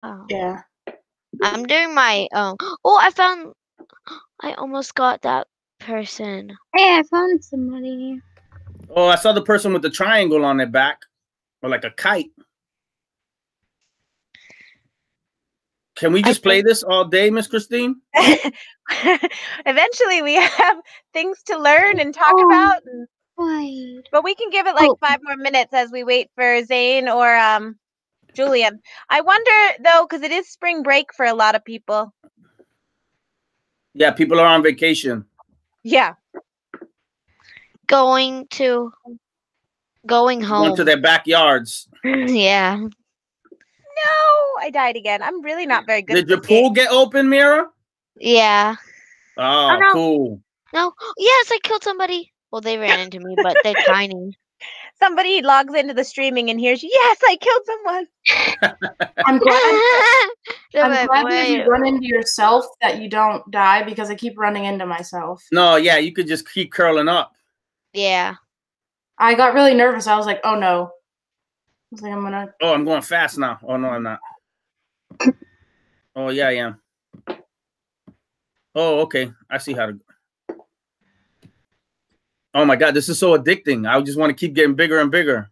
Oh. Yeah. I'm doing my Oh, I almost got that person. Hey, I found somebody. Oh, I saw the person with the triangle on their back, or like a kite. Can we just play this all day, Miss Christine? Eventually, we have things to learn and talk about. Right. But we can give it like 5 more minutes as we wait for Zane or Julian. I wonder though, because it is spring break for a lot of people. Yeah, people are on vacation. Yeah. Going home. Going to their backyards. Yeah. No, I died again. I'm really not very good. Did your pool get open, Mira? Yeah. Oh, no. cool. No. Yes, I killed somebody. Well, they ran into me, but they're tiny. Somebody logs into the streaming and hears, yes, I killed someone. I'm glad. I'm glad that if you run into yourself that you don't die, because I keep running into myself. No, yeah, you could just keep curling up. Yeah. I got really nervous. I was like, oh no. I was like, I'm going fast now. Oh no, I'm not. Oh yeah, I am. Oh, okay. I see how to. Oh my God, this is so addicting. I just want to keep getting bigger and bigger.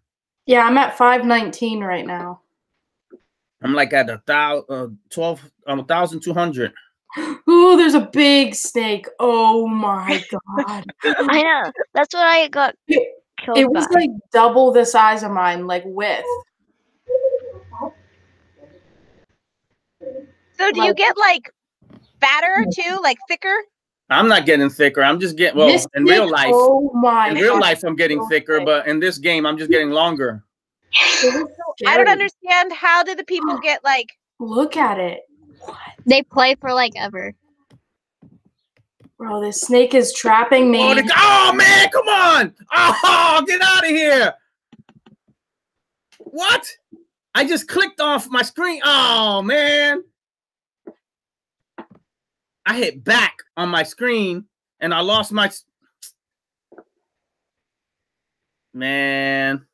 Yeah, I'm at 519 right now. I'm like at 1,200. Ooh, there's a big snake. Oh my God. I know. That's what I got killed It was by. like double the size of mine, like width. So do you get like fatter too, like thicker? I'm not getting thicker. I'm just getting, well, in real life. Oh my In real life, I'm getting thicker, but in this game, I'm just getting longer. I don't understand. How do the people get like? Look at it. What? They play for like ever. Bro, this snake is trapping me. Oh man, come on! Oh, get out of here! What? I just clicked off my screen. Oh man! I hit back on my screen and I lost my. Man.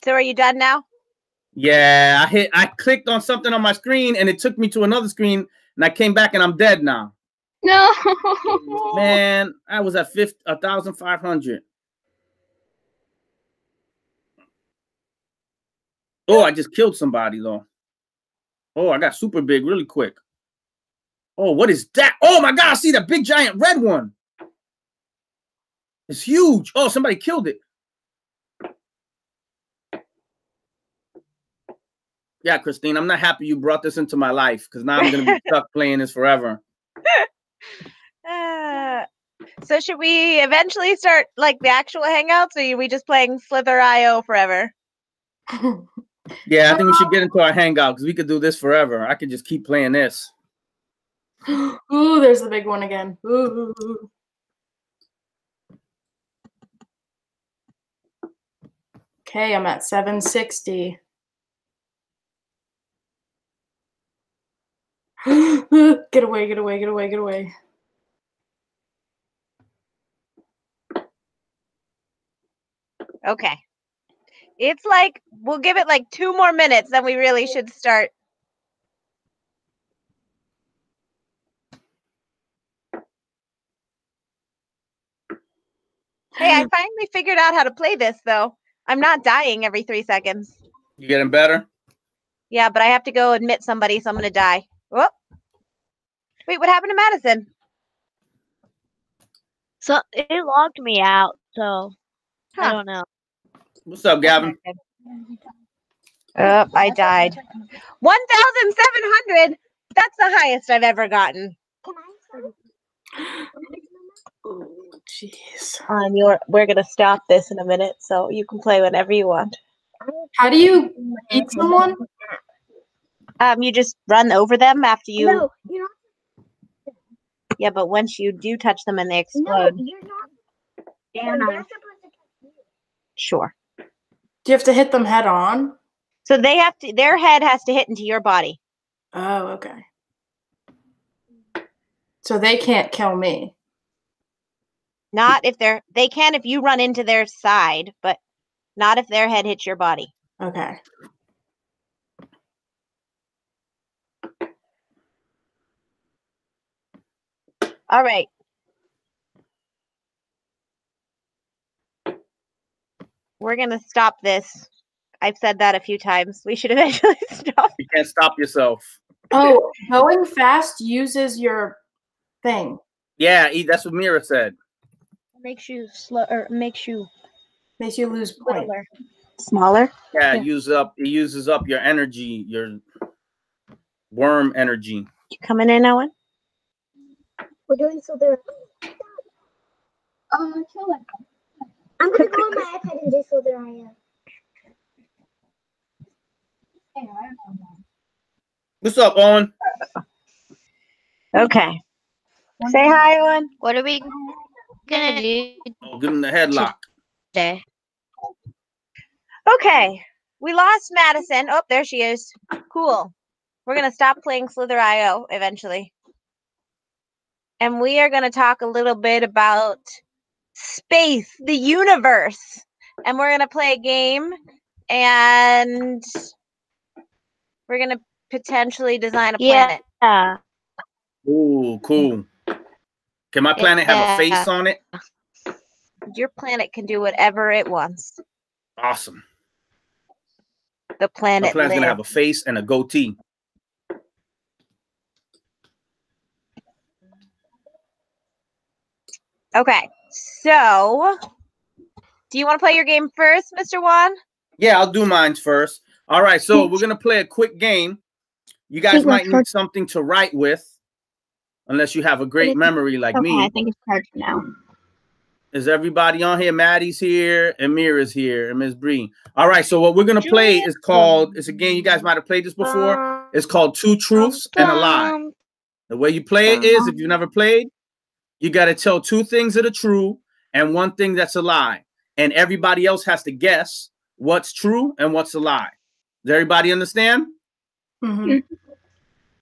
So are you done now? Yeah, I clicked on something on my screen and it took me to another screen and I came back and I'm dead now. No. Man, I was at 1,500. Oh, I just killed somebody though. Oh, I got super big really quick. Oh, what is that? Oh my God, I see that big giant red one. It's huge. Oh, somebody killed it. Yeah, Christine, I'm not happy you brought this into my life because now I'm going to be stuck playing this forever. So should we eventually start like the actual hangouts, or are we just playing Slither.io forever? Yeah, I think we should get into our hangout because we could do this forever. I could just keep playing this. Ooh, there's the big one again. Ooh. Okay, I'm at 760. Get away, get away, get away, get away. Okay. It's like, we'll give it like 2 more minutes, then we really should start. Hey, I finally figured out how to play this, though. I'm not dying every 3 seconds. You getting better? Yeah, but I have to go admit somebody, so I'm going to die. Whoop. Wait, what happened to Madison? So it logged me out, so I don't know. What's up, Gavin? I died. 1,700. That's the highest I've ever gotten. Oh, jeez. We're gonna stop this in a minute, so you can play whenever you want. How do you beat someone? You just run over them after you. No, you're not. Yeah, but once you do touch them and they explode. No, you're not. Yeah. Sure. Do you have to hit them head on? So they have to. Their head has to hit into your body. Oh, okay. So they can't kill me. Not if they can if you run into their side, but not if their head hits your body. Okay. All right. We're going to stop this. I've said that a few times. We should eventually stop. You can't stop yourself. Oh, going fast uses your thing. Yeah, that's what Mira said. Makes you slow, or makes you lose points. Smaller. Yeah, it uses up your energy, your worm energy. You coming in, Owen? We're doing so there. I'm gonna go on my iPad and do so there I am. What's up, Owen? Okay. Say hi, Owen. What are we gonna do Oh, give him the headlock. today? Okay. We lost Madison. Oh, there she is. Cool. We're going to stop playing Slither.io eventually. And we are going to talk a little bit about space, the universe. And we're going to play a game. And we're going to potentially design a planet. Yeah. Ooh, cool. Can my planet have a face on it? Your planet can do whatever it wants. Awesome. The planet My planet's going to have lives. a face and a goatee. Okay. So, do you want to play your game first, Mr. Juan? Yeah, I'll do mine first. All right, so we're going to play a quick game. You guys might need something to write with, unless you have a great memory like Okay, me. I think it's hard for now. Is everybody on here? Maddie's here, and Mira's here, and Ms. Bree. All right, so what we're going to play is called, it's a game you guys might have played this before. It's called Two Truths and a Lie. The way you play it is, if you've never played, you got to tell two things that are true and one thing that's a lie. And everybody else has to guess what's true and what's a lie. Does everybody understand? Mm-hmm.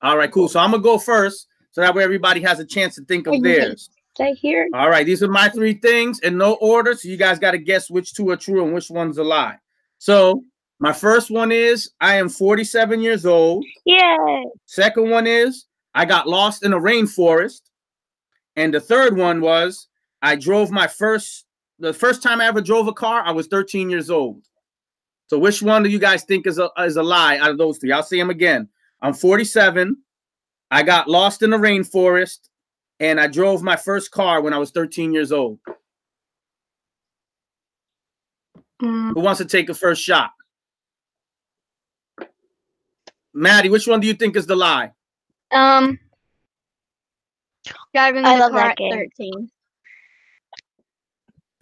All right, cool. So I'm going to go first, so that way everybody has a chance to think of theirs. Stay here. All right, these are my three things in no order, so you guys got to guess which two are true and which one's a lie. So my first one is I am 47 years old. Yay. Second one is I got lost in a rainforest. And the third one was I drove the first time I ever drove a car, I was 13 years old. So which one do you guys think is a lie out of those three? I'll say them again. I'm 47. I got lost in the rainforest. And I drove my first car when I was 13 years old. Who wants to take a first shot? Maddie, which one do you think is the lie? Driving I the love car that at game. 13.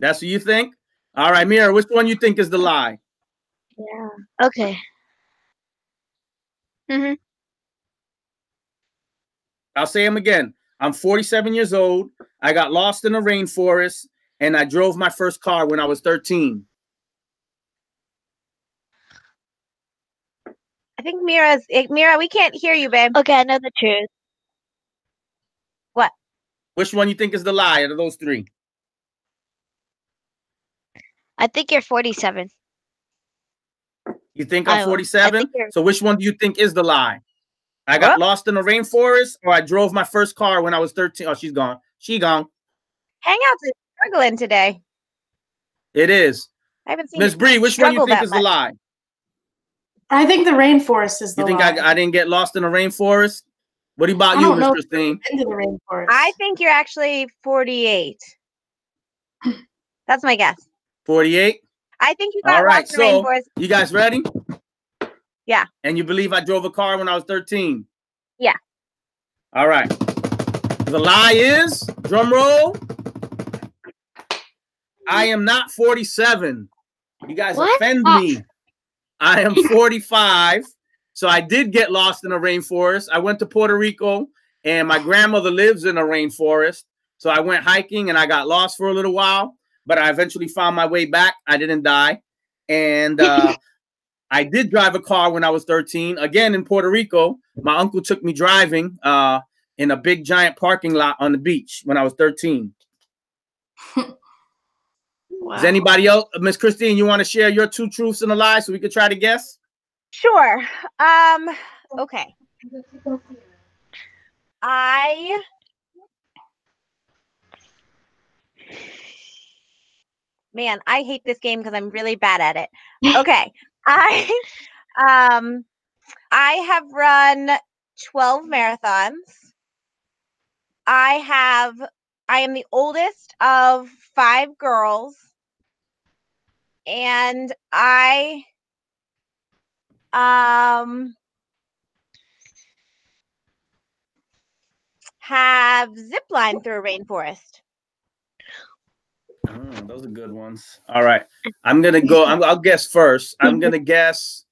That's what you think? All right, Mira, which one you think is the lie? Yeah. Okay. I'll say them again. I'm 47 years old. I got lost in the rainforest, and I drove my first car when I was 13. I think Mira, we can't hear you, babe. Okay, I know the truth. What? Which one you think is the lie out of those three? I think you're 47. You think I'm I 47? think you're- So which one do you think is the lie? I got lost in the rainforest, or I drove my first car when I was 13. Oh, she's gone. She gone. Hangouts is struggling today. It is. I haven't seen Ms. Bree, which one you struggle think that is the much. lie? I think the rainforest is the You think lie. I didn't get lost in the rainforest? What about I you, don't know Miss Christine? into the rainforest. I think you're actually 48. That's my guess. 48? I think you got All right, lost in the so rainforest. you guys ready? Yeah. And you believe I drove a car when I was 13? Yeah. All right. The lie is, drum roll, I am not 47. You guys What? offend me. I am 45. So I did get lost in a rainforest. I went to Puerto Rico, and my grandmother lives in a rainforest. So I went hiking, and I got lost for a little while, but I eventually found my way back. I didn't die. And I did drive a car when I was 13. Again, in Puerto Rico, my uncle took me driving in a big, giant parking lot on the beach when I was 13. Wow. Does anybody else, Miss Christine, you want to share your two truths and a lie so we could try to guess? Sure. Okay. I Man, I hate this game because I'm really bad at it. Okay. I have run 12 marathons. I am the oldest of 5 girls. And I have ziplined through a rainforest. Those are good ones. All right. I'm going to go. I'll guess first. I'm going to guess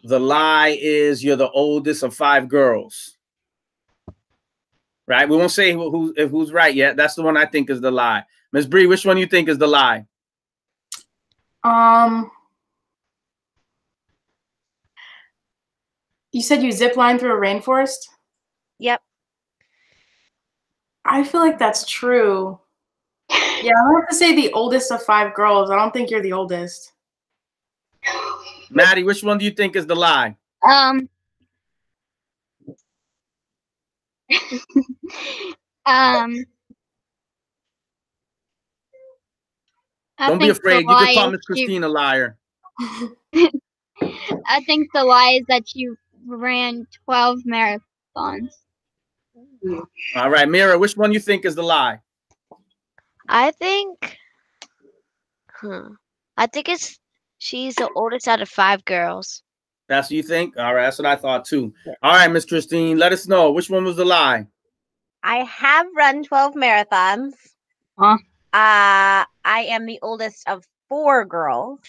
the lie is you're the oldest of 5 girls. Right? We won't say who's right yet. That's the one I think is the lie. Miss Bree, which one you think is the lie? You said you zip line through a rainforest? Yep. I feel like that's true. Yeah, I have to say the oldest of 5 girls. I don't think you're the oldest. Maddie, which one do you think is the lie? Don't be afraid. You can call Miss Christine a liar. I think the lie is that you ran 12 marathons. All right, Mira, which one you think is the lie? I think she's the oldest out of 5 girls. That's what you think? All right, that's what I thought too. All right, Miss Christine, let us know. Which one was the lie? I have run 12 marathons. Huh? I am the oldest of 4 girls.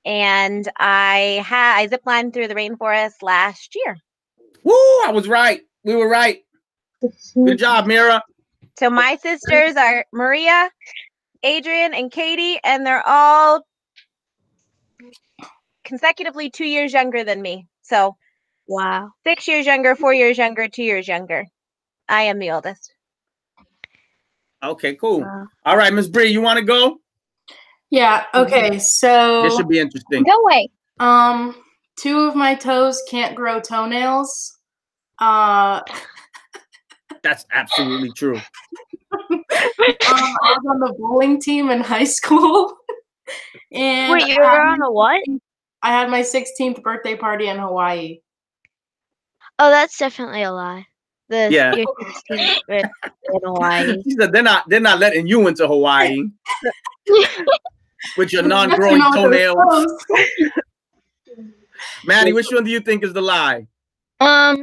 And I ziplined through the rainforest last year. Woo, I was right. We were right. Good job, Mira. So my sisters are Maria, Adrian, and Katie, and they're all consecutively 2 years younger than me. So wow. 6 years younger, 4 years younger, 2 years younger. I am the oldest. Okay, cool. All right, Miss Bree, you want to go? Yeah, okay, so this should be interesting. Go away. 2 of my toes can't grow toenails. That's absolutely true. I was on the bowling team in high school. And wait, you were on a what? I had my 16th birthday party in Hawaii. Oh, that's definitely a lie. Yeah. Your 16th birthday in Hawaii. She said they're not letting you into Hawaii with your non-growing toenails. Maddie, which one do you think is the lie? I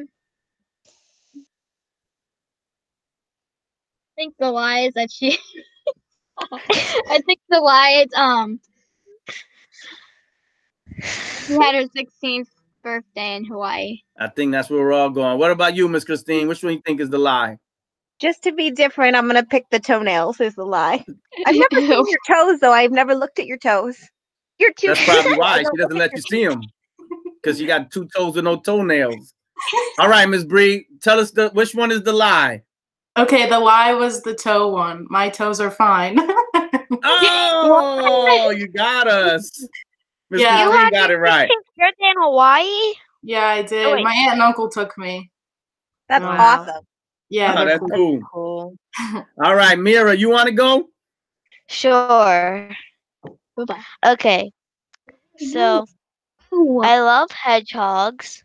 think the lie is that she. I think the lie is she had her 16th birthday in Hawaii. I think that's where we're all going. What about you, Miss Christine? Which one do you think is the lie? Just to be different, I'm gonna pick the toenails is the lie. I've never seen your toes though. I've never looked at your toes. You're too. That's probably why she doesn't let you see them, because you got 2 toes and no toenails. All right, Miss Bree, tell us which one is the lie. Okay, the lie was the toe one. My toes are fine. Oh, you got us. Miss Yeah. You Christine had got it your right. 16th birthday in Hawaii? Yeah, I did. Oh, wait. My aunt and uncle took me. That's Wow. awesome. Yeah, Oh, they're that's cool. cool. All right, Mira, you want to go? Sure. Bye-bye. Okay. So I love hedgehogs.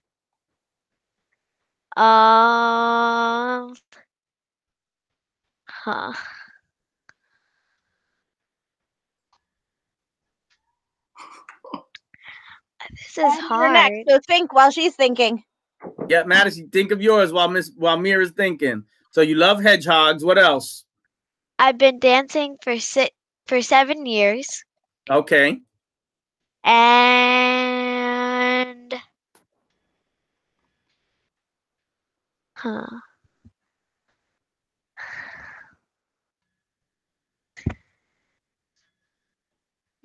This is You're hard. next, so think while she's thinking. Yeah, Madison, think of yours while Mira's thinking. So you love hedgehogs. What else? I've been dancing for 7 years. Okay. And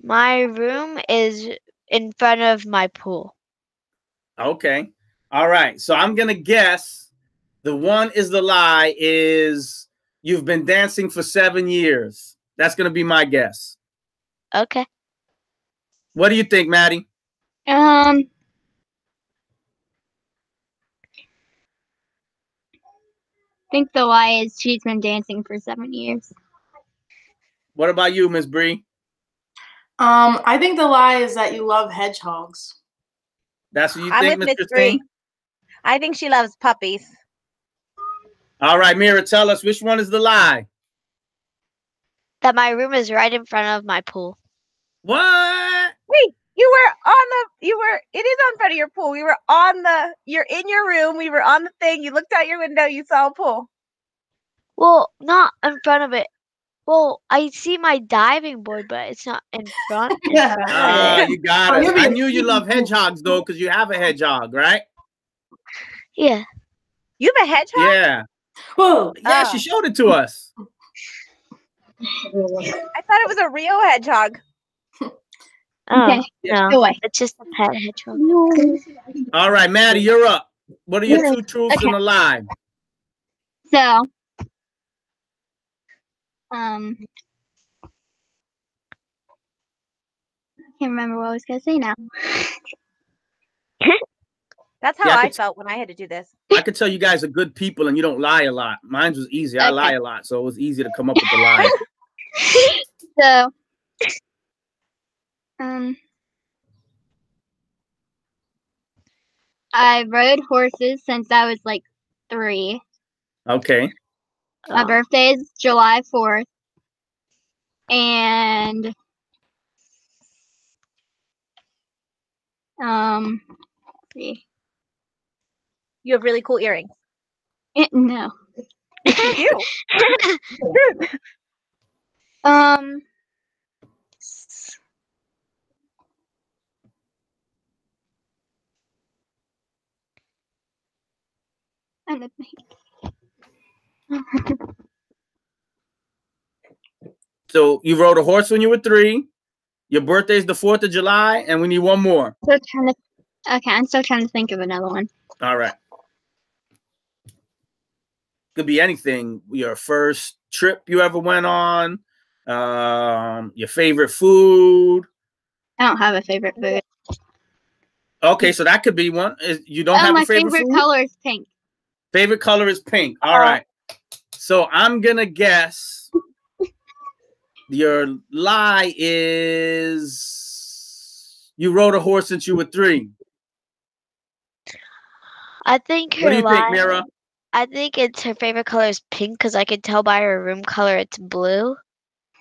my room is in front of my pool. Okay. All right. So I'm going to guess the one is the lie is you've been dancing for 7 years. That's going to be my guess. Okay. What do you think, Maddie? I think the lie is she's been dancing for 7 years. What about you, Miss Bree? I think the lie is that you love hedgehogs. That's what you I'm think, with Miss Miss Bree. Christine? I think she loves puppies. All right, Mira, tell us which one is the lie. That my room is right in front of my pool. What? Wait, it is on front of your pool. You're in your room. We were on the thing. You looked out your window. You saw a pool. Well, not in front of it. Well, I see my diving board, but it's not in front. Yeah. You got Oh, it. you're I being knew you love sneaky. hedgehogs, though, because you have a hedgehog, right? Yeah. You have a hedgehog? Yeah. Whoa. Yeah, Oh. she showed it to us. I thought it was a real hedgehog. Oh, Okay. no. Go away. It's just a pet hedgehog. All right, Maddie, you're up. What are your Yeah. two truths Okay. and a lie? So, I can't remember what I was gonna say now. That's how Yeah, I felt when I had to do this. I could tell you guys are good people and you don't lie a lot. Mine was easy. I Okay. lie a lot, so it was easy to come up with the lie. So, I rode horses since I was like 3. Okay. My birthday is July 4th. And let's see. You have really cool earrings. No. You do. And the- So you rode a horse when you were 3. Your birthday is the 4th of July, and we need one more. I'm still trying to think of another one. All right. Could be anything. Your first trip you ever went on, your favorite food. I don't have a favorite food. Okay, so that could be one. You don't have my a favorite food? color is pink. Favorite color is pink. All right. So I'm going to guess your lie is you rode a horse since you were 3. I think her What do you lie, think, Mira? I think it's her favorite color is pink because I can tell by her room color it's blue.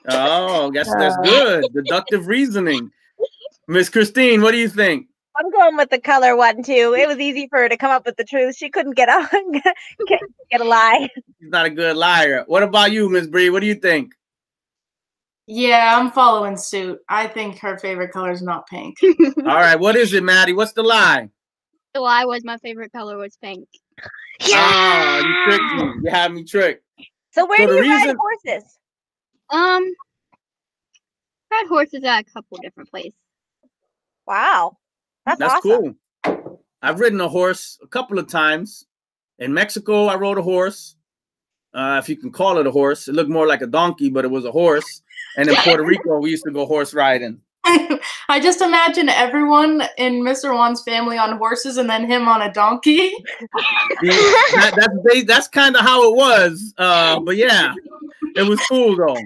Oh, guess that's good. Deductive reasoning. Miss Christine, what do you think? I'm going with the color one too. It was easy for her to come up with the truth. She couldn't get a lie. She's not a good liar. What about you, Miss Bree? What do you think? Yeah, I'm following suit. I think her favorite color is not pink. All right, what is it, Maddie? What's the lie? The lie was my favorite color was pink. Ah, you tricked me. You had me tricked. So where So do the you ride reason- horses? Ride horses at a couple different places. Wow. That's awesome. cool. I've ridden a horse a couple of times. In Mexico, I rode a horse. If you can call it a horse. It looked more like a donkey, but it was a horse. And in Puerto Rico, we used to go horse riding. I just imagine everyone in Mr. Juan's family on horses and then him on a donkey. That's kind of how it was. But yeah, it was cool though.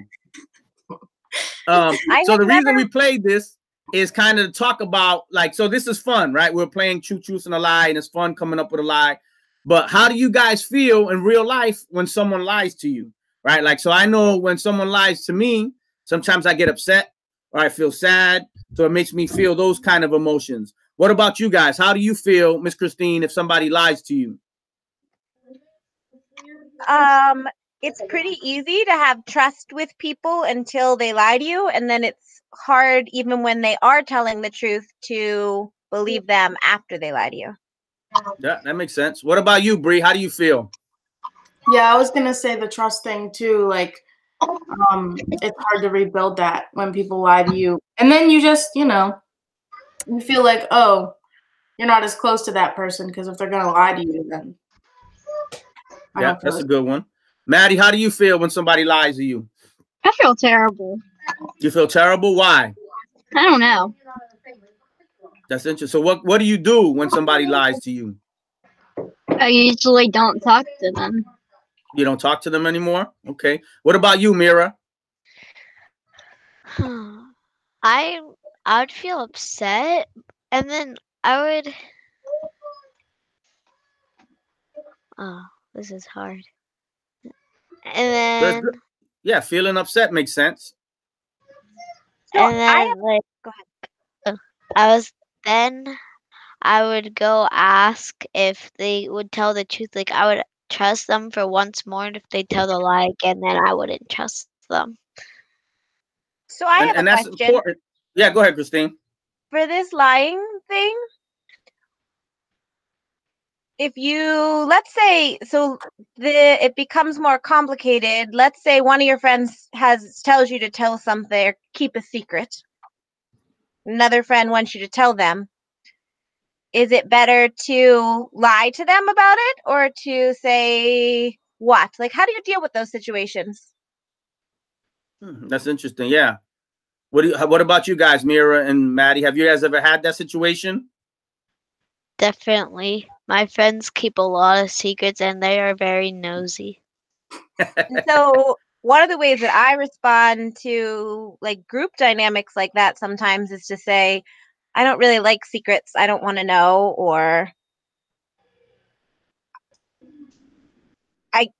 So the reason we played this is kind of to talk about, like, so this is fun, right? We're playing Truth and a Lie, and it's fun coming up with a lie. But how do you guys feel in real life when someone lies to you, right? Like, so I know when someone lies to me, sometimes I get upset or I feel sad. So it makes me feel those kind of emotions. What about you guys? How do you feel, Miss Christine, if somebody lies to you? It's pretty easy to have trust with people until they lie to you, and then it's hard, even when they are telling the truth, to believe them after they lie to you. Yeah, that makes sense. What about you, Bree? How do you feel? Yeah, I was gonna say the trust thing too. Like, it's hard to rebuild that when people lie to you, and then you just, you feel like, oh, you're not as close to that person because if they're gonna lie to you, then yeah, that's a good one. Maddie, how do you feel when somebody lies to you? I feel terrible. You feel terrible? Why? I don't know. That's interesting. So what do you do when somebody lies to you? I usually don't talk to them. You don't talk to them anymore? Okay. What about you, Mira? I would feel upset, and then I would. Oh, this is hard. And That's then good. Yeah, feeling upset makes sense. So and I then like go ahead. I would go ask if they would tell the truth. Like I would trust them for once more, and if they tell the lie again, then I wouldn't trust them. So I have And a that's question important. Yeah, go ahead, Christine. for this lying thing. If you, let's say, so it becomes more complicated. Let's say one of your friends tells you to tell something or keep a secret. Another friend wants you to tell them. Is it better to lie to them about it or to say what? Like, how do you deal with those situations? That's interesting. Yeah. What about you guys, Mira and Maddie? Have you guys ever had that situation? Definitely, my friends keep a lot of secrets, and they are very nosy. And so one of the ways that I respond to like group dynamics like that sometimes is to say, I don't really like secrets. I don't want to know, or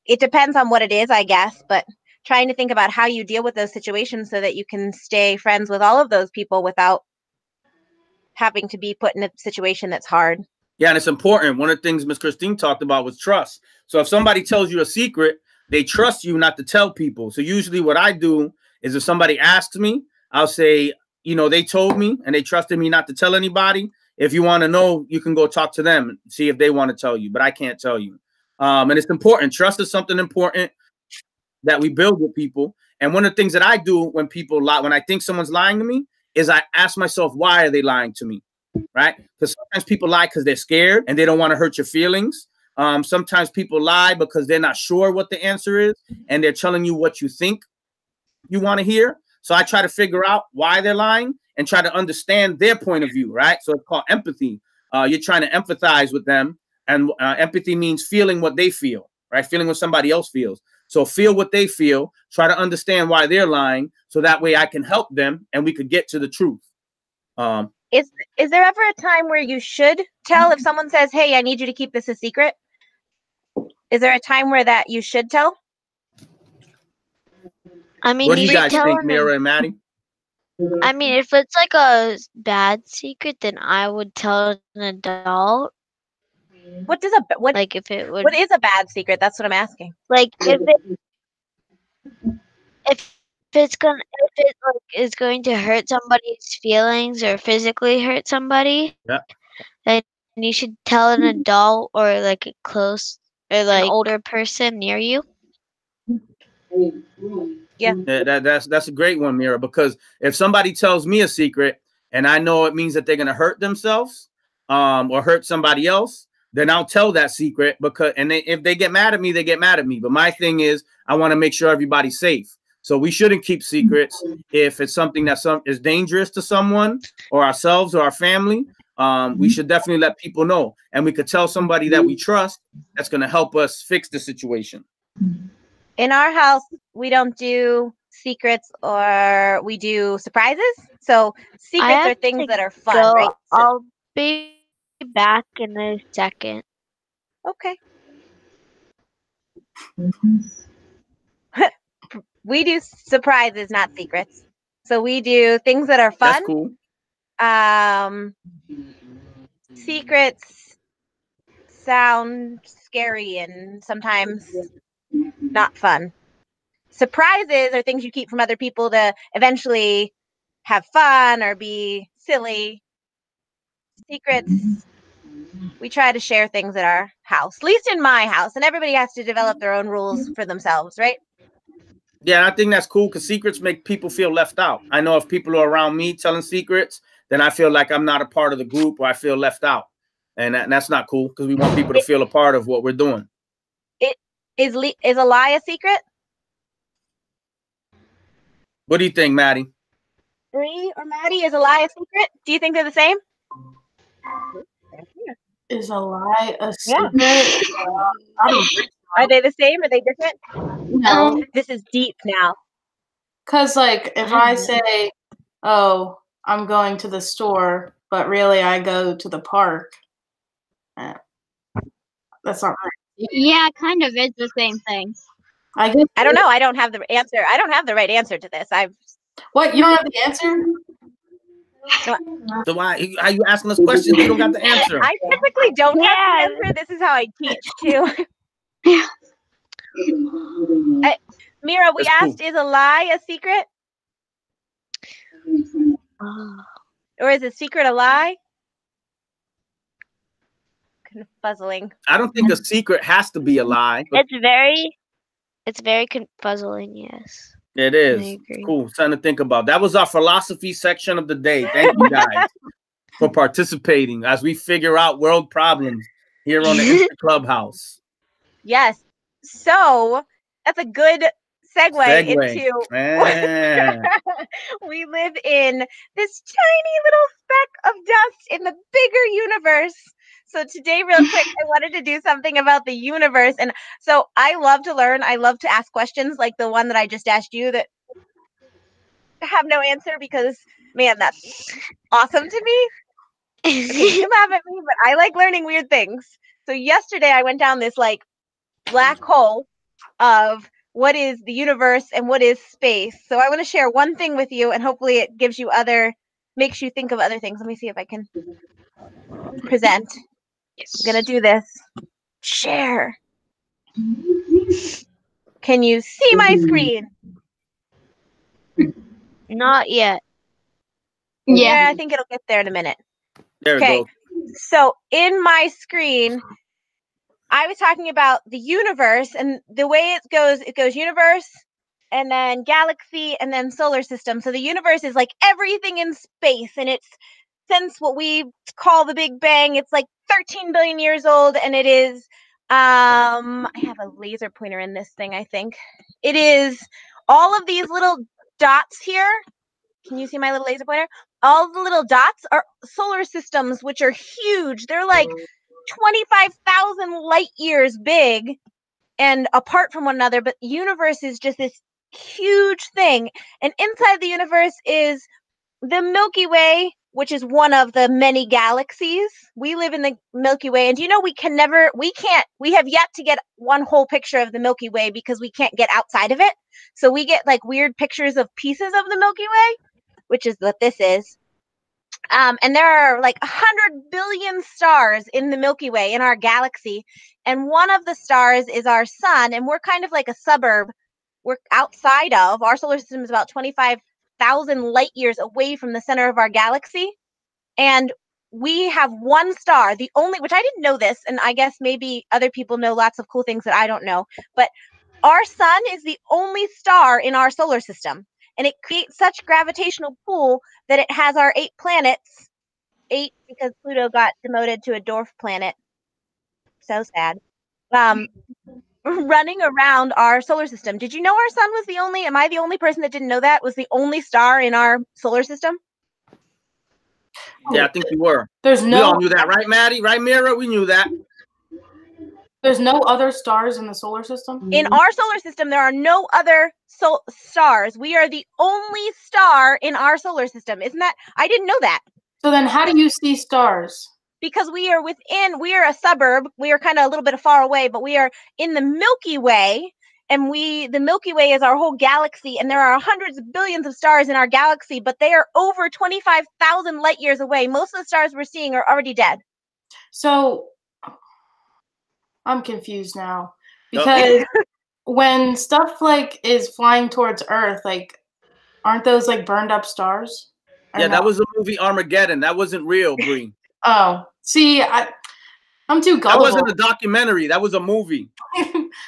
it depends on what it is, I guess, but trying to think about how you deal with those situations so that you can stay friends with all of those people without having to be put in a situation that's hard. Yeah, and it's important. One of the things Miss Christine talked about was trust. So if somebody tells you a secret, they trust you not to tell people. So usually what I do is if somebody asks me, I'll say, they told me and they trusted me not to tell anybody. If you want to know, you can go talk to them and see if they want to tell you, but I can't tell you. And it's important. Trust is something important that we build with people. And one of the things that I do when people lie, when I think someone's lying to me, is I ask myself, why are they lying to me? Right? Because sometimes people lie because they're scared and they don't want to hurt your feelings. Sometimes people lie because they're not sure what the answer is and they're telling you what you think you want to hear. So I try to figure out why they're lying and try to understand their point of view, right? So it's called empathy. You're trying to empathize with them, and empathy means feeling what they feel, right? Feeling what somebody else feels. So feel what they feel, try to understand why they're lying, so that way I can help them and we could get to the truth. Is there ever a time where you should tell if someone says, hey, I need you to keep this a secret? Is there a time where that you should tell? I mean, What do you guys tell think, them Mira and Maddie? I mean, if it's like a bad secret, then I would tell an adult. What is a bad secret? That's what I'm asking. Like if it is going to hurt somebody's feelings or physically hurt somebody, Yeah. then you should tell an adult or like an older person near you. Yeah. That's a great one, Mira, because if somebody tells me a secret and I know it means that they're going to hurt themselves or hurt somebody else, then I'll tell that secret if they get mad at me, they get mad at me. But my thing is, I want to make sure everybody's safe. So we shouldn't keep secrets if it's something that is dangerous to someone or ourselves or our family. We should definitely let people know, and we could tell somebody that we trust that's going to help us fix the situation. In our house, we don't do secrets, or we do surprises. So secrets are things that are fun, right? So, I'll be back in a second. Okay. We do surprises, not secrets. So we do things that are fun. That's cool. Secrets sound scary and sometimes not fun. Surprises are things you keep from other people to eventually have fun or be silly. Secrets, we try to share things at our house, at least in my house, and everybody has to develop their own rules for themselves, right? Yeah, I think that's cool because secrets make people feel left out. I know if people are around me telling secrets, then I feel like I'm not a part of the group or I feel left out. And that's not cool because we want people to feel a part of what we're doing. Is a lie a secret? What do you think, Maddie? Bree or Maddie, is a lie a secret? Do you think they're the same? Is a lie a secret? I don't think so. Are they the same? Are they different? No. This is deep now. Because, like, if I say, oh, I'm going to the store, but really I go to the park, that's not right. Yeah, kind of is the same thing. I guess. I don't know. I don't have the answer. I don't have the right answer to this. What? You don't have the answer? So why are you asking us questions? You don't got the answer. I typically don't have the answer. This is how I teach too. Mira, we That's cool. asked, is a lie a secret? Or is a secret a lie? Kind of puzzling. I don't think a secret has to be a lie. But It's very puzzling. Yes. it is. I agree. Cool. Something to think about. That was our philosophy section of the day. Thank you guys for participating as we figure out world problems here on the Insta Clubhouse. Yes. So that's a good segue. Into we live in this tiny little speck of dust in the bigger universe. So today, real quick, I wanted to do something about the universe. And so I love to learn. I love to ask questions like the one that I just asked you that have no answer because, man, that's awesome to me. Okay, you laugh at me, but I like learning weird things. So yesterday I went down this like black hole of what is the universe and what is space. So I want to share one thing with you and hopefully it gives you makes you think of other things. Let me see if I can present. I'm gonna do this. Share. Can you see my screen? Not yet. Yeah, I think it'll get there in a minute. There Okay. we go. So in my screen, I was talking about the universe, and the way it goes universe, and then galaxy, and then solar system. So the universe is like everything in space, and it's since what we call the Big Bang, it's like 13 billion years old, and it is, I have a laser pointer in this thing, I think. It is all of these little dots here. Can you see my little laser pointer? All the little dots are solar systems, which are huge. They're like 25,000 light years big and apart from one another, but the universe is just this huge thing. And inside the universe is the Milky Way, which is one of the many galaxies. We live in the Milky Way. And do you know we have yet to get one whole picture of the Milky Way because we can't get outside of it. So we get like weird pictures of pieces of the Milky Way, which is what this is. And there are like 100 billion stars in the Milky Way, in our galaxy. And one of the stars is our sun. And we're kind of like a suburb. We're outside of, our solar system is about 25,000 light years away from the center of our galaxy. And we have one star, the only, which I didn't know this, and I guess maybe other people know lots of cool things that I don't know. But our sun is the only star in our solar system. And it creates such gravitational pull that it has our 8 planets. 8 because Pluto got demoted to a dwarf planet. So sad. Running around our solar system. Did you know our sun was am I the only person that didn't know that? Was the only star in our solar system? Yeah, I think you were. We There's all knew that, right, Maddie? Right, Mira? We knew that. There's no other stars in the solar system? In our solar system, there are no other stars. We are the only star in our solar system. I didn't know that. So then how do you see stars? Because we are a suburb. We are kind of a little bit far away, but we are in the Milky Way. And the Milky Way is our whole galaxy. And there are hundreds of billions of stars in our galaxy, but they are over 25,000 light years away. Most of the stars we're seeing are already dead. So I'm confused now because when stuff like is flying towards Earth, like aren't those like burned up stars? Yeah, that was the movie Armageddon. That wasn't real, Bree. Oh, see, I'm too gullible. That wasn't a documentary. That was a movie.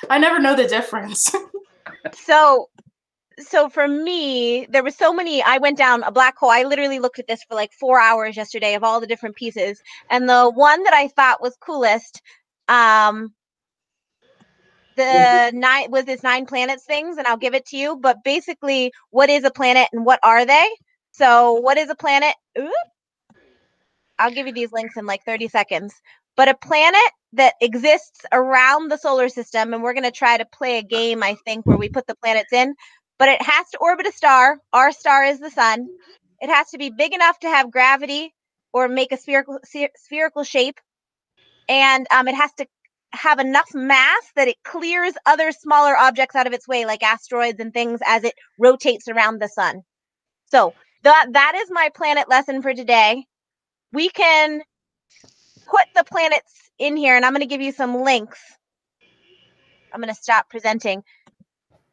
I never know the difference. So for me, there were so many. I went down a black hole. I literally looked at this for like 4 hours yesterday of all the different pieces, and the one that I thought was coolest. This 9 planets things, and I'll give it to you. But basically, what is a planet and what are they? So what is a planet? I'll give you these links in like 30 seconds. But a planet that exists around the solar system, and we're going to try to play a game, I think, where we put the planets in. but it has to orbit a star. Our star is the sun. It has to be big enough to have gravity or make a spherical shape. And it has to have enough mass that it clears other smaller objects out of its way, like asteroids and things, as it rotates around the sun. So that is my planet lesson for today. We can put the planets in here, and I'm going to give you some links. I'm going to stop presenting.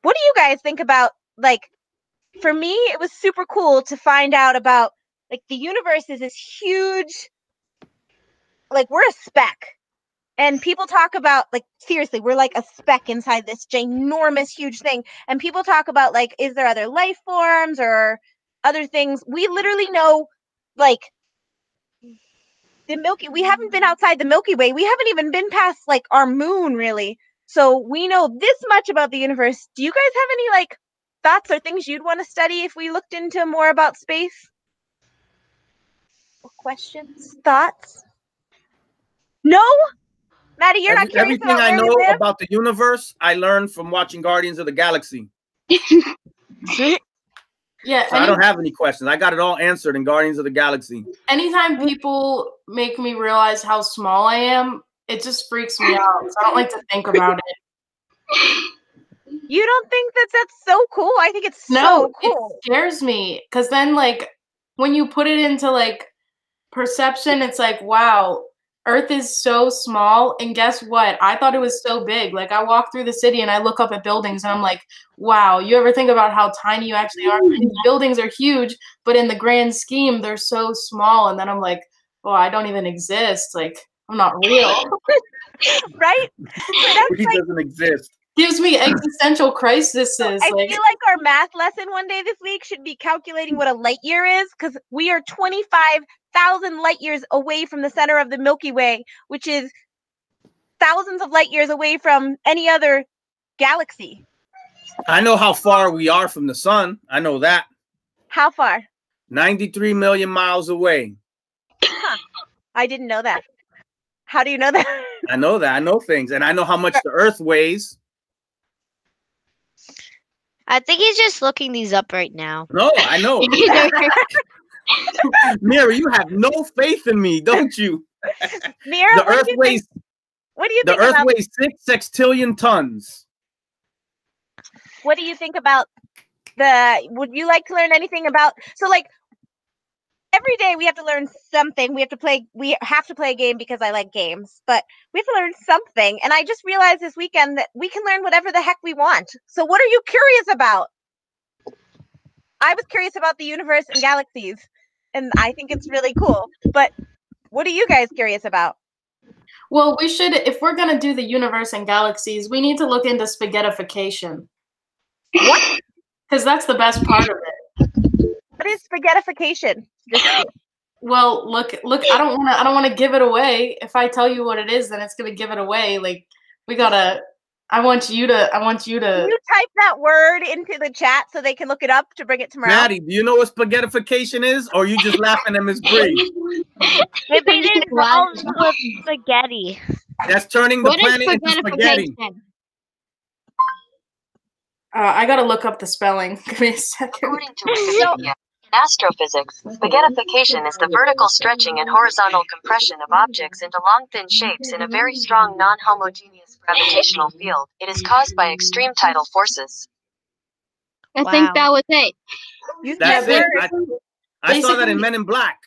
What do you guys think about, like, for me, it was super cool to find out about, like, the universe is this huge, like, we're a speck. And people talk about, like, seriously, we're like a speck inside this ginormous, huge thing. And people talk about, like, is there other life forms or other things? We literally know, like, the Milky, we haven't been outside the Milky Way. We haven't even been past, like, our moon, really. So we know this much about the universe. Do you guys have any, like, thoughts or things you'd want to study if we looked into more about space? Questions? Thoughts? No? Maddie, you're not curious Everything about I where we know live? about the universe, I learned from watching Guardians of the Galaxy. Yeah. So I don't have any questions. I got it all answered in Guardians of the Galaxy. Anytime people make me realize how small I am, it just freaks me out. So I don't like to think about it. You don't think that's so cool? I think it's No, so cool. it scares me because then, like, when you put it into, like, perception, it's like, wow, Earth is so small. And guess what? I thought it was so big. Like, I walk through the city and I look up at buildings and I'm like, wow, you ever think about how tiny you actually are? These buildings are huge, but in the grand scheme, they're so small. And then I'm like, oh, I don't even exist. Like, I'm not real. Right? He doesn't exist. Gives me existential crises. I feel like our math lesson one day this week should be calculating what a light year is, because we are 25,000 light years away from the center of the Milky Way, which is thousands of light years away from any other galaxy. I know how far we are from the sun. I know that. How far? 93 million miles away. Huh. I didn't know that. How do you know that? I know that. I know things. And I know how much the Earth weighs. I think he's just looking these up right now. No, I know. Mira, you have no faith in me, don't you? Mira, The Earth weighs. What do you The think Earth about, weighs 6 sextillion tons. what do you think about would you like to learn anything about, so, like, every day we have to learn something. We have to play a game because I like games, but we have to learn something. And I just realized this weekend that we can learn whatever the heck we want. So what are you curious about? I was curious about the universe and galaxies, and I think it's really cool. But what are you guys curious about? Well, we should, if we're going to do the universe and galaxies, we need to look into spaghettification. What? Because that's the best part of it. What is spaghettification? Well, look, I don't want to give it away. If I tell you what it is, then it's going to give it away. Like, I want you to Can you type that word into the chat so they can look it up to bring it tomorrow? Maddie, do you know what spaghettification is? Or are you just laughing at Miss Bree? Maybe it involves with spaghetti. That's turning the What is planet into spaghetti. spaghettification? I got to look up the spelling. Give me a second. According to Wikipedia, in astrophysics, spaghettification is the vertical stretching and horizontal compression of objects into long, thin shapes in a very strong, non-homogeneous gravitational field. It is caused by extreme tidal forces. I think that was it. Use That's that it. word. I saw that Basically- in Men in Black.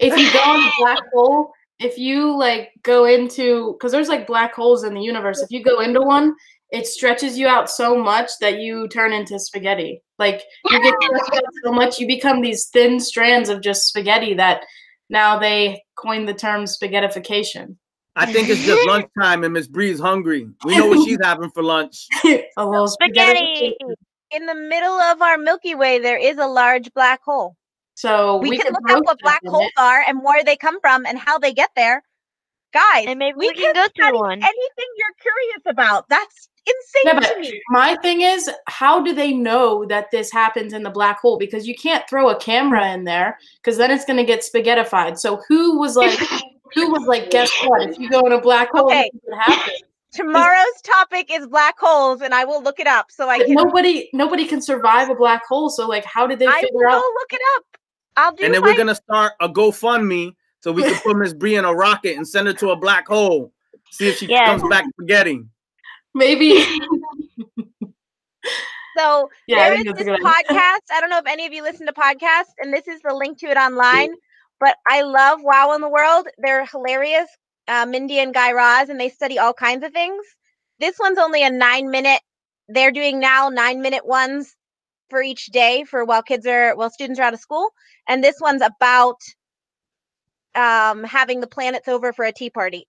If you go in a black hole, if you, like, go into, because there's, like, black holes in the universe. If you go into one, it stretches you out so much that you turn into spaghetti. Like, you get stretched out so much, you become these thin strands of just spaghetti that now they coined the term spaghettification. I think it's just lunchtime and Miss Bree's hungry. We know what she's having for lunch. A little Spaghetti. In the middle of our Milky Way, there is a large black hole. So We can could look up roast what black it. holes are and where they come from and how they get there. Guys, And maybe we we can can go through study one. anything you're curious about. That's insane Yeah, to but me. my thing is, how do they know that this happens in the black hole? Because you can't throw a camera in there, because then it's going to get spaghettified. So who was like, guess what? If you go in a black hole, Okay. this is what happens. Tomorrow's topic is black holes, and I will look it up so I But can. nobody can survive a black hole. So like, how did they I figure will out? look it up. I'll do. And then my, we're gonna start a GoFundMe so we can put Miss Bree in a rocket and send her to a black hole. See if she Yes. comes back forgetting. Maybe. So Yeah, I there think is that's a this good idea. podcast. I don't know if any of you listen to podcasts, and this is the link to it online. But I love Wow in the World. They're hilarious. Mindy and Guy Raz, and they study all kinds of things. This one's only a 9-minute. They're doing now 9-minute ones for each day for while students are out of school. And this one's about having the planets over for a tea party.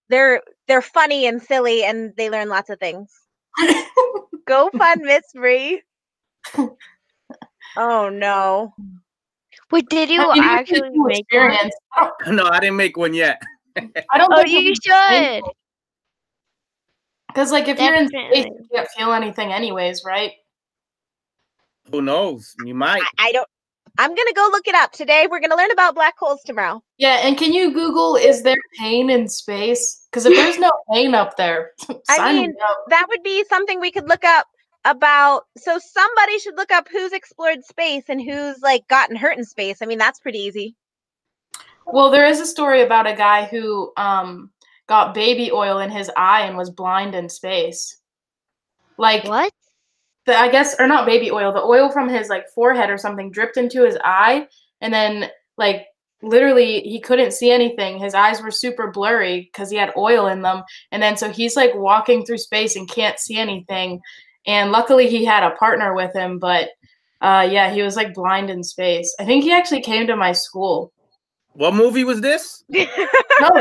They're funny and silly, and they learn lots of things. Go fund Miss Bree. Oh no. Wait, did you I mean, actually it's a cool make one? experience. No, I didn't make one yet. I don't Oh, think you should. Because like if you're in space, Definitely. you can't feel anything anyways, right? Who knows? You might. I don't. I'm gonna go look it up today. We're gonna learn about black holes tomorrow. Yeah, and can you Google, is there pain in space? Because if there's no pain up there, I sign mean, me up. that would be something we could look up about. So somebody should look up who's explored space and who's like gotten hurt in space. I mean, that's pretty easy. Well, there is a story about a guy who got baby oil in his eye and was blind in space. Like, What? I guess, or not baby oil, the oil from his like forehead or something dripped into his eye, and then like literally he couldn't see anything. His eyes were super blurry because he had oil in them, and then so he's like walking through space and can't see anything. And luckily he had a partner with him, but yeah, he was like blind in space. I think he actually came to my school. What movie was this? No,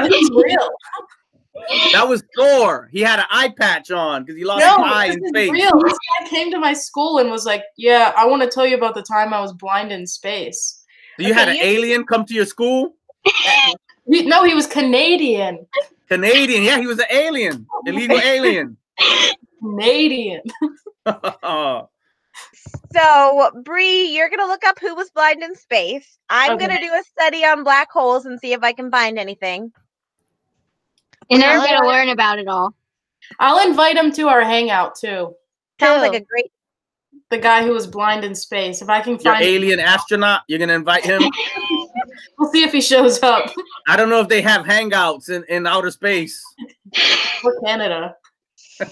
this is real. That was Thor. He had an eye patch on because he lost No, his eye this in is space. real. This guy came to my school and was like, "Yeah, I want to tell you about the time I was blind in space." So you had an Okay, alien come to your school? No, he was Canadian. Canadian. Yeah, he was an alien. Illegal alien. Canadian. So Bree, you're gonna look up who was blind in space. I'm Okay. gonna do a study on black holes and see if I can find anything. And I'm Yeah. gonna learn about it all. I'll invite him to our hangout too. Sounds like Who? a great. The guy who was blind in space. If I can Your find alien astronaut, you're gonna invite him. we'll see if he shows up. I don't know if they have hangouts in outer space. For Canada.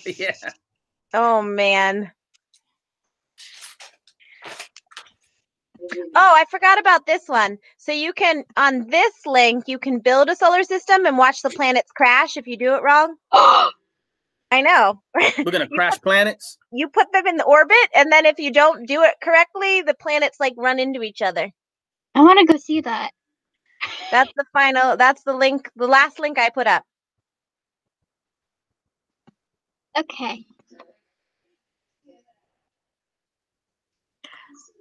Yeah. Oh man. Oh, I forgot about this one. So you can, on this link, you can build a solar system and watch the planets crash if you do it wrong. I know. We're gonna crash planets. You put them in the orbit, and then if you don't do it correctly, the planets like run into each other. I want to go see that. That's the link, the last link I put up. Okay.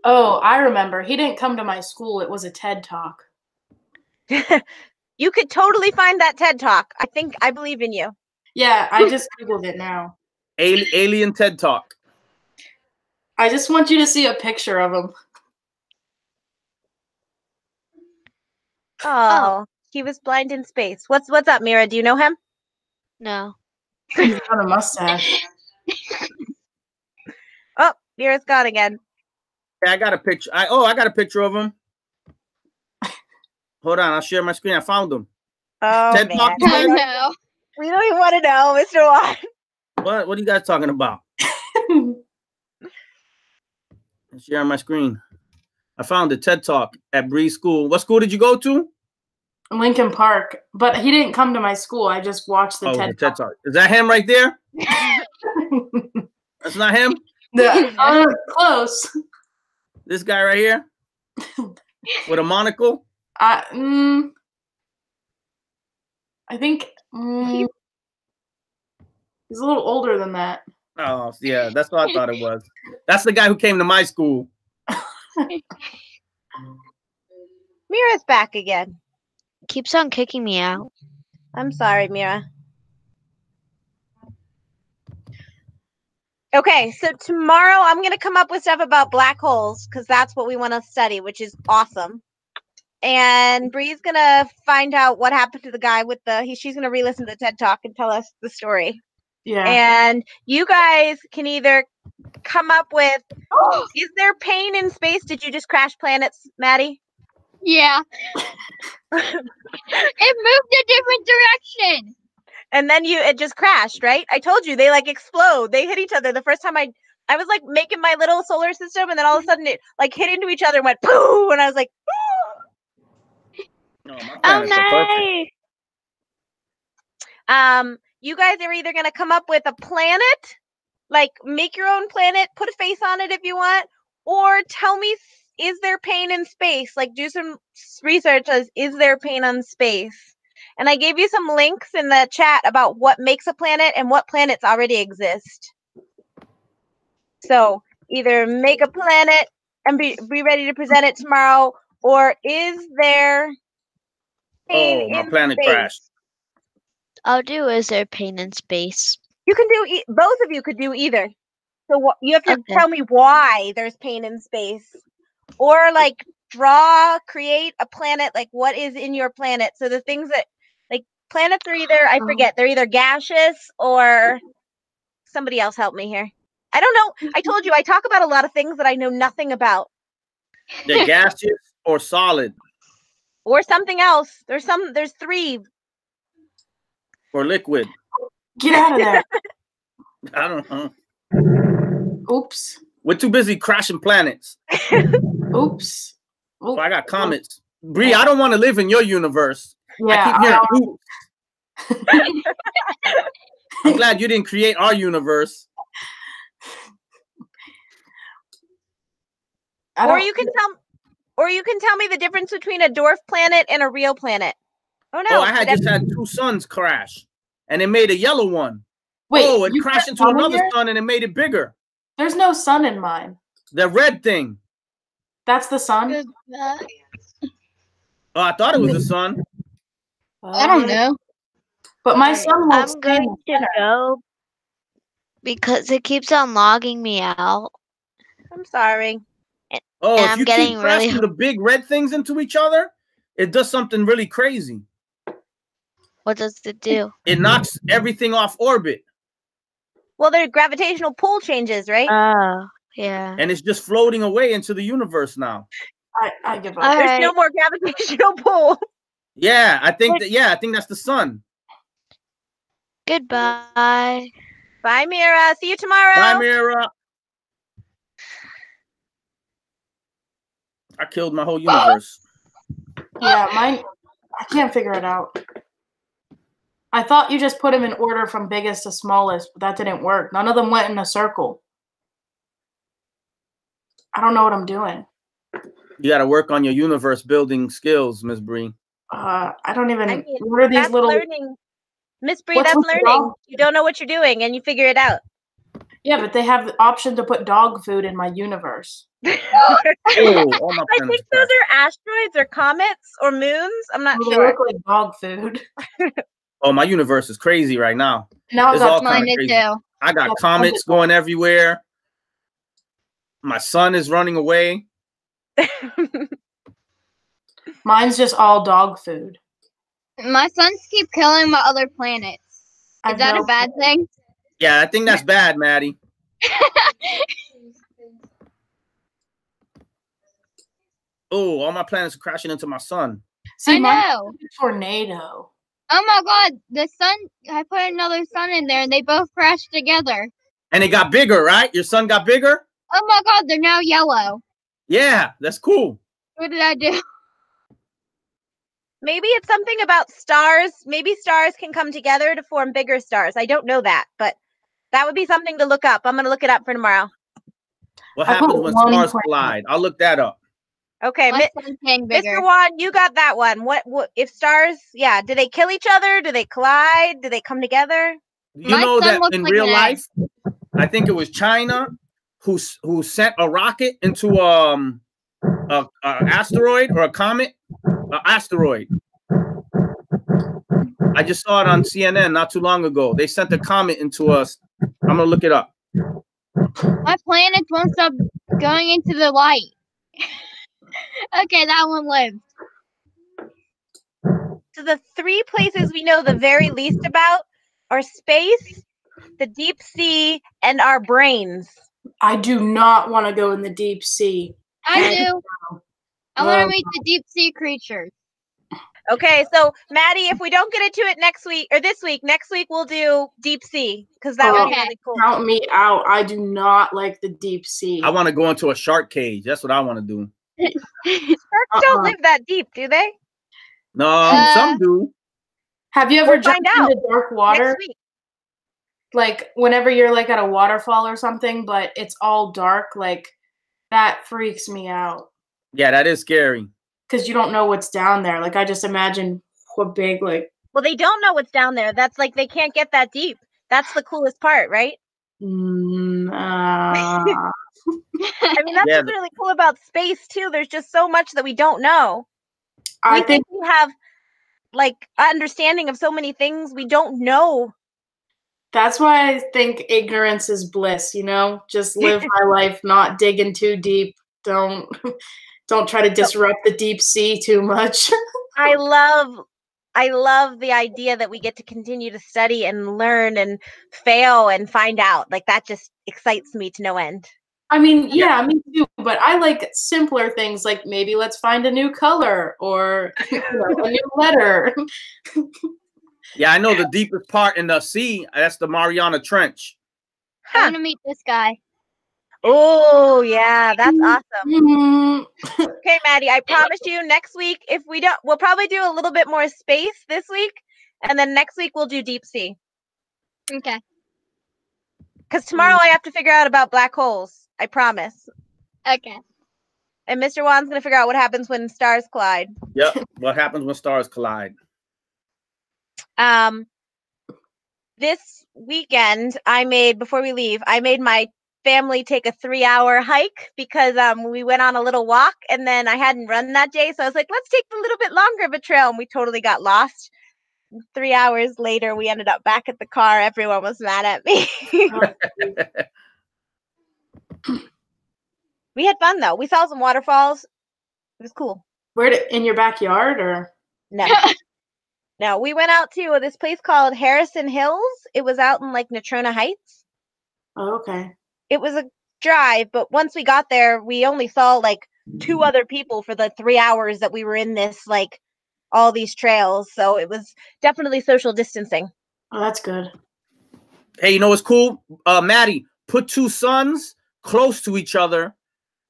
Oh, I remember. He didn't come to my school. It was a TED Talk. You could totally find that TED Talk. I believe in you. Yeah, I just Googled it now. Alien TED Talk. I just want you to see a picture of him. Oh, he was blind in space. What's up, Mira? Do you know him? No. He's got a mustache. Oh, Mira's gone again. Yeah, I got a picture. I got a picture of him. Hold on, I'll share my screen. I found him. Oh TED man, Talk, I man? know. we don't even want to know, Mr. Watt. What are you guys talking about? I'll share my screen. I found a TED Talk at Bree School. What school did you go to? Lincoln Park. But he didn't come to my school. I just watched the The TED TED Talk. Is that him right there? That's not him? Close. This guy right here? With a monocle? I think he's a little older than that. Oh, yeah, that's what I thought it was. That's the guy who came to my school. Mira's back again. Keeps on kicking me out. I'm sorry, Mira. Okay, so tomorrow I'm going to come up with stuff about black holes because that's what we want to study, which is awesome. And Bree's going to find out what happened to the guy with she's going to re-listen to the TED Talk and tell us the story. Yeah. And you guys can either come up with, is there pain in space? Did you just crash planets, Maddie? Yeah. It moved a different direction. And then it just crashed, right? I told you, they like explode. They hit each other. The first time I was like making my little solar system, and then all of a sudden it like hit into each other and went pooh, and I was like, No, my Oh planets are perfect. no! you guys are either gonna come up with a planet, like make your own planet, put a face on it if you want, or tell me, is there pain in space? Like do some research as, is there pain on space? And I gave you some links in the chat about what makes a planet and what planets already exist. So either make a planet and be ready to present it tomorrow, or is there pain Oh, my in planet space? crashed. I'll do is there pain in space? You can do both of you could do either. So you have to Okay. tell me why there's pain in space, or like create a planet. Like what is in your planet? So the things that like planets are either they're either gaseous or somebody else help me here. I don't know. I told you I talk about a lot of things that I know nothing about. They're gaseous or solid Or something else. There's 3. or liquid. Get out of there. I don't know. Oops. We're too busy crashing planets. Oops. Oh, I got comets. Bree, I don't want to live in your universe. Yeah. I keep hearing oops. I'm glad you didn't create our universe. Or you can tell me the difference between a dwarf planet and a real planet. Oh no! Oh, I just had 2 suns crash, and it made a yellow one. Wait, oh, it crashed into another sun, and it made it bigger. There's no sun in mine. The red thing. That's the sun? Oh, I thought it was the sun. I don't know. But my sun won't I'm going to go because it keeps on logging me out. I'm sorry. Oh, And if I'm you getting keep crashing really. the big red things into each other, it does something really crazy. What does it do? It knocks everything off orbit. Well, their gravitational pull changes, right? Oh, yeah. And it's just floating away into the universe now. I give up. All There's right. no more gravitational pull. Yeah, I think that's the sun. Goodbye. Bye, Mira. See you tomorrow. Bye, Mira. I killed my whole universe. Yeah, mine. I can't figure it out. I thought you just put them in order from biggest to smallest, but that didn't work. None of them went in a circle. I don't know what I'm doing. You got to work on your universe building skills, Miss Bree. I don't even. What are these that's little? learning. Miss Bree, What's that's with the learning. dog? You don't know what you're doing, and you figure it out. Yeah, but they have the option to put dog food in my universe. Oh, all my I think planets those crashed. are asteroids or comets or moons. I'm not Well, they sure. look like dog food. Oh, my universe is crazy right now. Now It's I all got kind Mine of is crazy. too. I got Yeah, comets going everywhere. My sun is running away. mine's just all dog food. My sons keep killing my other planets. I've Is that no a bad thing? Yeah, I think that's bad, Maddie. Oh, all my planets are crashing into my sun. See, I mine's know. a tornado. Oh my god, the sun, I put another sun in there and they both crashed together. And it got bigger, right? Your sun got bigger? Oh my god, they're now yellow. Yeah, that's cool. What did I do? Maybe it's something about stars. Maybe stars can come together to form bigger stars. I don't know that, but that would be something to look up. I'm going to look it up for tomorrow. What I happens put when one stars planet. collide? I'll look that up. Okay, My sun's getting bigger. Mr. Juan, you got that one. What if stars, yeah, do they kill each other? Do they collide? Do they come together? You My know sun that looks in like real an egg. life, I think it was China who sent a rocket into a asteroid or a comet. Asteroid. I just saw it on CNN not too long ago. They sent a comet into us. I'm gonna look it up. My planets won't stop going into the light. Okay, that one lived. So the 3 places we know the very least about are space, the deep sea and our brains. I do not want to go in the deep sea. I do. I want Oh. to meet the deep sea creatures. Okay, so Maddie, if we don't get into it next week or this week, next week we'll do deep sea because that would be Okay. really cool. Count me out. I do not like the deep sea. I want to go into a shark cage. That's what I want to do. Sharks don't live that deep, do they? No, some do. Have you ever We'll find jumped out into dark water? Next week. Like whenever you're like at a waterfall or something, but it's all dark, like that freaks me out Yeah, that is scary. because you don't know what's down there. Like I just imagine what big, like, Well, they don't know what's down there. That's like they can't get that deep. That's the coolest part, right? uh, I mean, that's Yeah, what's really cool about space too. There's just so much that we don't know. I We think we have like understanding of so many things we don't know. that's why I think ignorance is bliss, you know? Just live my life, not digging too deep. Don't try to disrupt the deep sea too much. I love the idea that we get to continue to study and learn and fail and find out. Like that just excites me to no end. I mean, yeah, me too, but I like simpler things like maybe let's find a new color or a new letter. Yeah, I know the deepest part in the sea. That's the Mariana Trench. I want to meet this guy. Oh yeah, that's awesome. Mm, Okay, Maddie, I promise you next week, if we don't, we'll probably do a little bit more space this week. And then next week we'll do deep sea. Okay. Because tomorrow I have to figure out about black holes. I promise. Okay. And Mr. Wan's going to figure out what happens when stars collide. Yep. What happens when stars collide? This weekend, before we leave, I made my family take a 3-hour hike because we went on a little walk and then I hadn't run that day. So I was like, let's take a little bit longer of a trail. And we totally got lost. 3 hours later, we ended up back at the car. Everyone was mad at me. We had fun though. We saw some waterfalls. It was cool. in your backyard or? No. No, we went out to this place called Harrison Hills. It was out in like Natrona Heights. Oh, okay. It was a drive, but once we got there, we only saw like 2 other people for the 3 hours that we were in this, like all these trails. So it was definitely social distancing. Oh, that's good. Hey, you know what's cool? Maddie, put 2 suns close to each other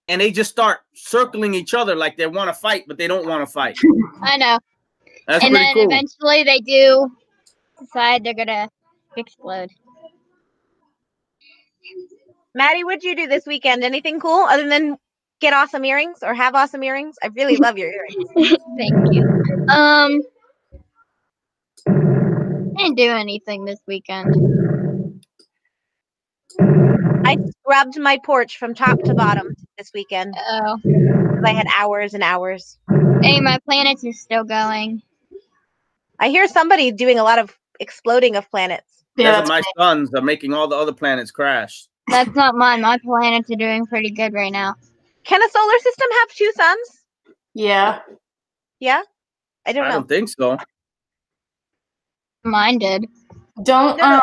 and they just start circling each other like they want to fight, but they don't want to fight. I know. That's And pretty then cool. eventually they do decide they're gonna explode. Maddie, what'd you do this weekend? Anything cool other than get awesome earrings or have awesome earrings? I really love your earrings. Thank you. I didn't do anything this weekend. I scrubbed my porch from top to bottom this weekend Oh. because I had hours and hours. Hey, my planets are still going. I hear somebody doing a lot of exploding of planets. Yeah, That's my suns are making all the other planets crash. That's not mine. My planets are doing pretty good right now. Can a solar system have 2 suns? yeah. Yeah? I don't I know. don't think so. Mine did. Don't No.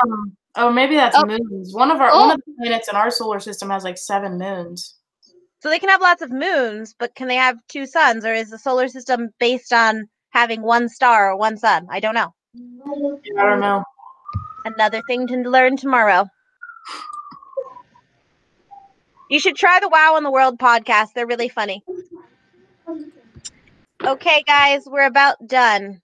Oh, maybe that's Oh. moons. One of the planets in our solar system has like 7 moons. So they can have lots of moons, but can they have 2 suns? Or is the solar system based on having 1 star or 1 sun? I don't know. I don't know. Another thing to learn tomorrow. You should try the Wow in the World podcast. They're really funny. Okay, guys, we're about done.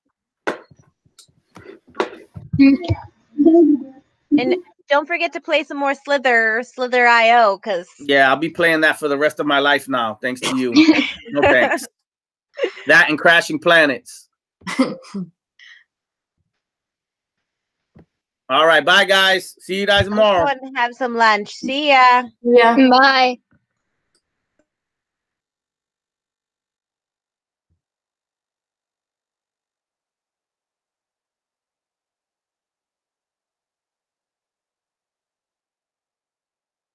And don't forget to play some more Slither.io, because Yeah, I'll be playing that for the rest of my life now, thanks to you. No thanks. That and Crashing Planets. All right, bye guys. See you guys tomorrow. go and have some lunch. See ya. Yeah. Bye.